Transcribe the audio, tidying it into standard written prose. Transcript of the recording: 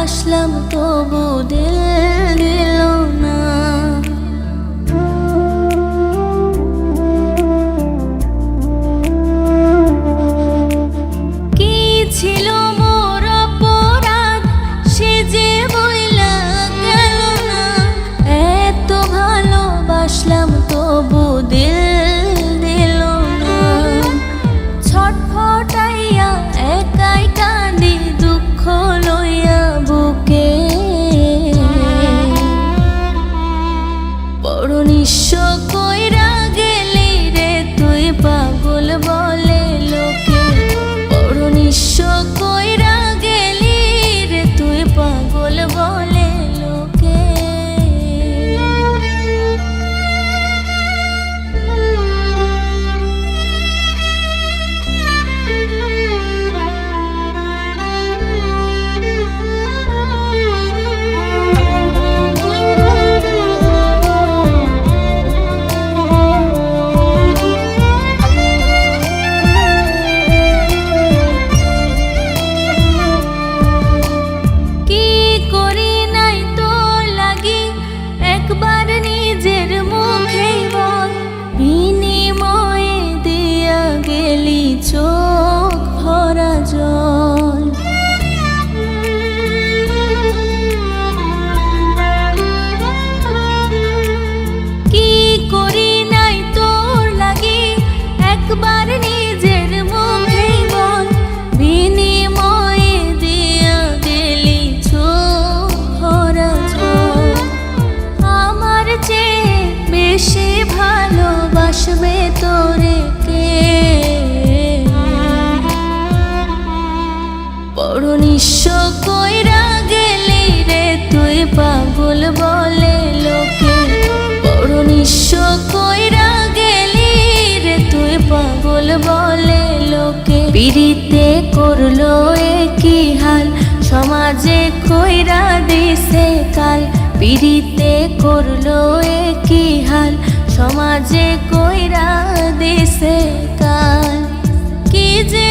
ভালোবাসলাম তবু দিল দিল না। কি ছিল মোর অপরাধ সে যে বইলা গেল না। এত ভালোবাসলাম তবু দিল দিল না। ছটফটাইয়া একাই কাঁদি দুঃখ লইয়া বুকে। বড় নিঃস্ব কইরা গেলি রে তুই পাগল বলে লোকে। বড় নিঃস্ব কইরা গেলি রে তুই পাগল বলে লোকে। একবার নিজের মুখে বল বিনিময়ে দিয়া গেলি চোখ ভরা জল। কি করি নাই তোর লাগি একবার নিজের মুখে বল বিনিময়ে দিয়া গেলি চোখ ভরা জল। বেশি ভালোবাসবে তোরে কে। বড় নিঃস্ব কইরা গেলি রে তুই পাগল বলে লোকে। বড় নিঃস্ব কইরা গেলি রে তুই পাগল বলে লোকে। পিরিতে করলো একই হাল সমাজে কইরা দিছে কাল। পিরিতে করলো একই হাল সমাজে কইরা দিছে কাল। কি যে